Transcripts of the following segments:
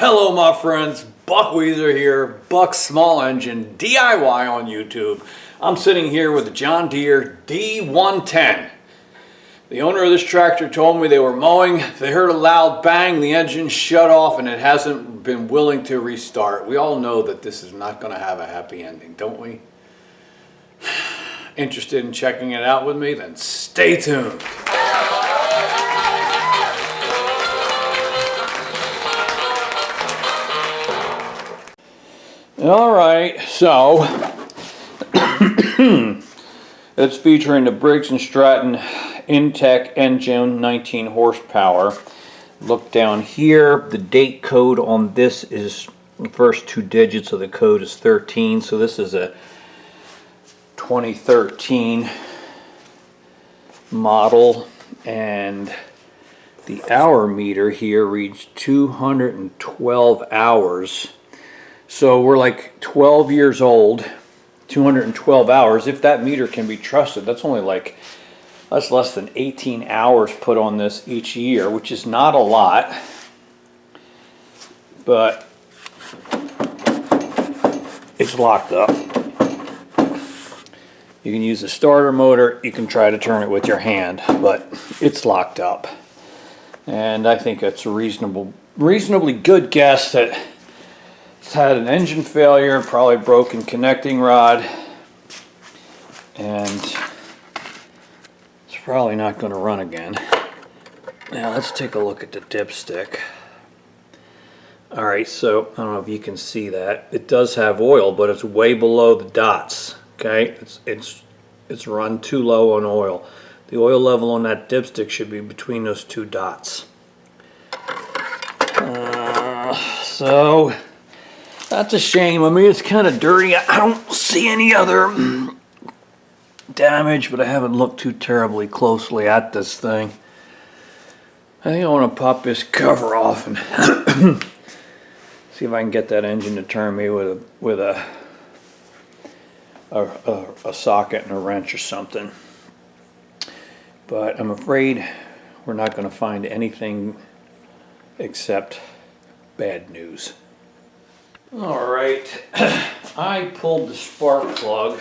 Hello my friends, Buck Weezer here, Buck Small Engine DIY on YouTube. I'm sitting here with the John Deere D110. The owner of this tractor told me they were mowing, they heard a loud bang, the engine shut off, and it hasn't been willing to restart. We all know that this is not going to have a happy ending, don't we? Interested in checking it out with me? Then stay tuned. Alright, so it's featuring the Briggs & Stratton Intech engine, 19 horsepower. Look down here, the date code on this is, the first two digits of the code is 13, so this is a 2013 model, and the hour meter here reads 212 hours. So we're like 12 years old, 212 hours. If that meter can be trusted, that's less than 18 hours put on this each year, which is not a lot. But it's locked up. You can use the starter motor, you can try to turn it with your hand, but it's locked up. And I think it's a reasonably good guess that it's had an engine failure, probably broken connecting rod, and it's probably not going to run again. Now let's take a look at the dipstick. Alright, so I don't know if you can see that. It does have oil, but it's way below the dots. Okay, it's run too low on oil. The oil level on that dipstick should be between those two dots. So that's a shame. I mean, it's kind of dirty. I don't see any other damage, but I haven't looked too terribly closely at this thing. I think I want to pop this cover off and see if I can get that engine to turn me with a socket and a wrench or something. But I'm afraid we're not going to find anything except bad news. Alright, I pulled the spark plug.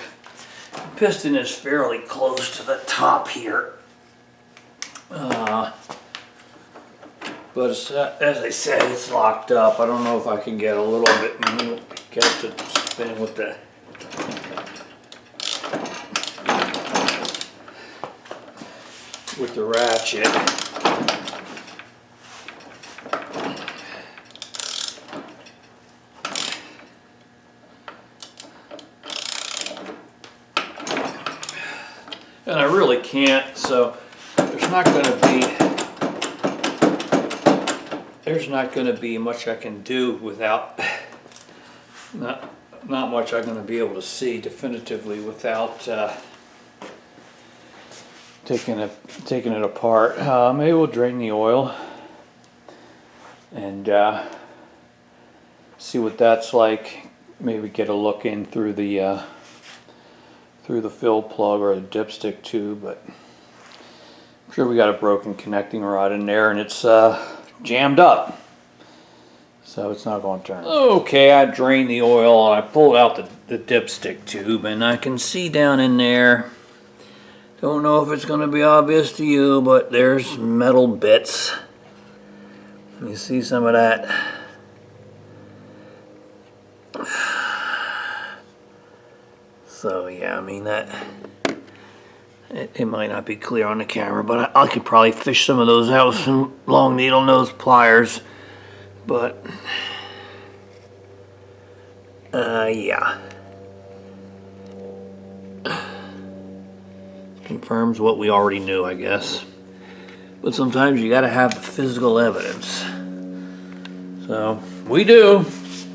The piston is fairly close to the top here. But as I said, it's locked up. I don't know if I can get a little bit, get it to spin with the ratchet. And I really can't, so there's not going to be much I can do without not much I'm going to be able to see definitively without taking it apart. Maybe we'll drain the oil and see what that's like. Maybe get a look in through the fill plug or the dipstick tube, but I'm sure we got a broken connecting rod in there and it's jammed up, so it's not going to turn. Okay, I drained the oil and I pulled out the dipstick tube, and I can see down in there, don't know if it's going to be obvious to you, but there's metal bits. You see some of that? So yeah, I mean it might not be clear on the camera, but I could probably fish some of those out with some long needle nose pliers. But yeah, confirms what we already knew, I guess. But sometimes you got to have the physical evidence. So we do,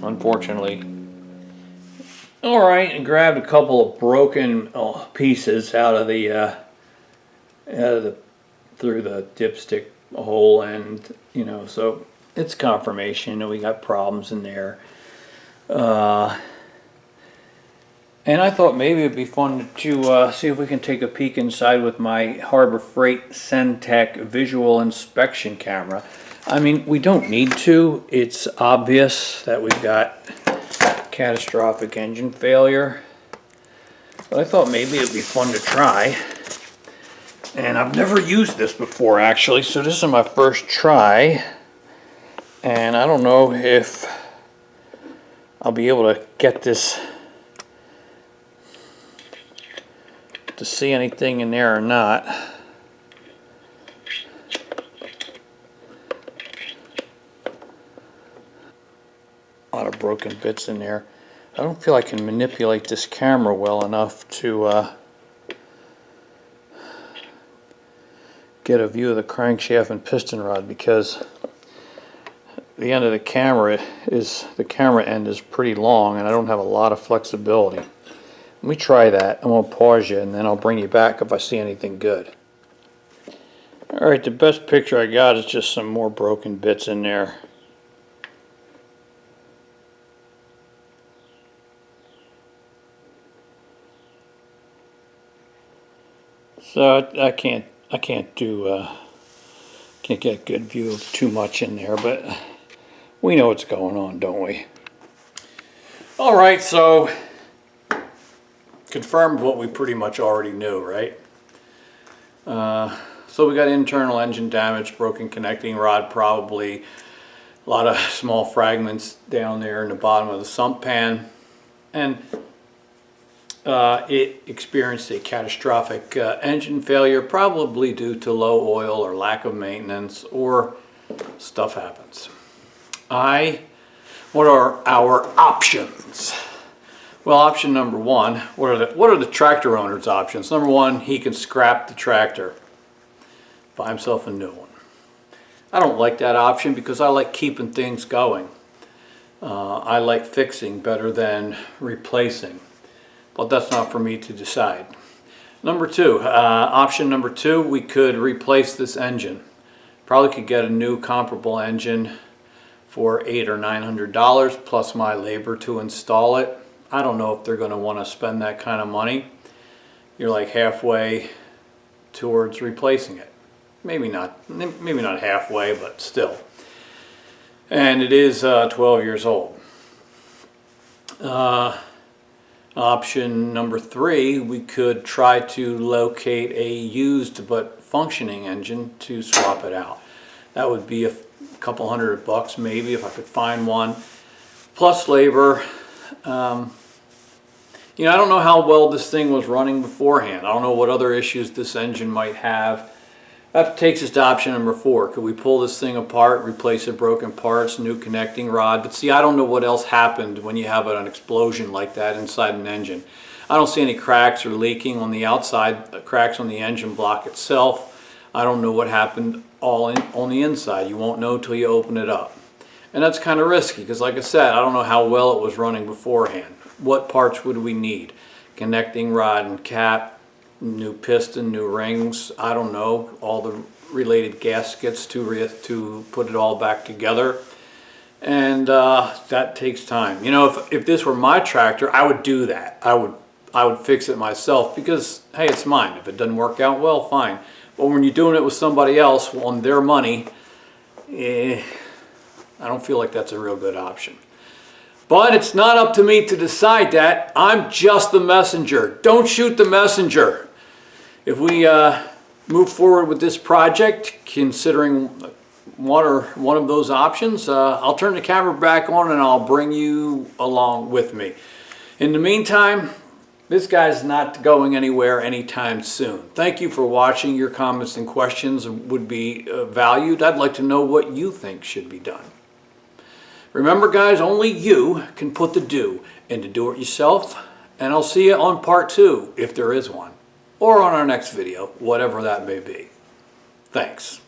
unfortunately. Alright, and grabbed a couple of broken pieces out of the through the dipstick hole, and so it's confirmation that we got problems in there. And I thought maybe it'd be fun to see if we can take a peek inside with my Harbor Freight Centec visual inspection camera. I mean, we don't need to. It's obvious that we've got catastrophic engine failure. But I thought maybe it'd be fun to try. And I've never used this before, actually, so this is my first try. And I don't know if I'll be able to get this to see anything in there or not. A lot of broken bits in there. I don't feel I can manipulate this camera well enough to get a view of the crankshaft and piston rod, because the end of the camera end is pretty long and I don't have a lot of flexibility. Let me try that. I'm going to pause you and then I'll bring you back if I see anything good. Alright, the best picture I got is just some more broken bits in there. So I can't get a good view of too much in there, but we know what's going on, don't we? Alright, so confirmed what we pretty much already knew, right? So we got internal engine damage, broken connecting rod probably, a lot of small fragments down there in the bottom of the sump pan, and it experienced a catastrophic engine failure, probably due to low oil or lack of maintenance, or stuff happens. What are our options? Well, option number one, what are the tractor owner's options? Number one, he can scrap the tractor, buy himself a new one. I don't like that option because I like keeping things going. I like fixing better than replacing. But that's not for me to decide. Number two, option number two, we could replace this engine. Probably could get a new comparable engine for $800 or $900 plus my labor to install it. I don't know if they're going to want to spend that kind of money. You're like halfway towards replacing it. Maybe not halfway, but still. And it is 12 years old. Option number three, we could try to locate a used but functioning engine to swap it out. That would be a couple $100 maybe if I could find one, plus labor. You know, I don't know how well this thing was running beforehand. I don't know what other issues this engine might have. That takes us to option number four. Could we pull this thing apart, replace the broken parts, new connecting rod? But see, I don't know what else happened when you have an explosion like that inside an engine. I don't see any cracks or leaking on the outside, cracks on the engine block itself. I don't know what happened on the inside. You won't know till you open it up. And that's kind of risky because, like I said, I don't know how well it was running beforehand. What parts would we need? Connecting rod and cap, new piston, new rings, I don't know, all the related gaskets to put it all back together. And that takes time. You know, if this were my tractor, I would do that. I would fix it myself because, hey, it's mine. If it doesn't work out, well, fine. But when you're doing it with somebody else on their money, I don't feel like that's a real good option. But it's not up to me to decide that. I'm just the messenger. Don't shoot the messenger. If we move forward with this project, considering one of those options, I'll turn the camera back on and I'll bring you along with me. In the meantime, this guy's not going anywhere anytime soon. Thank you for watching. Your comments and questions would be valued. I'd like to know what you think should be done. Remember, guys, only you can put the do into do-it-yourself, and I'll see you on part 2, if there is one, or on our next video, whatever that may be. Thanks.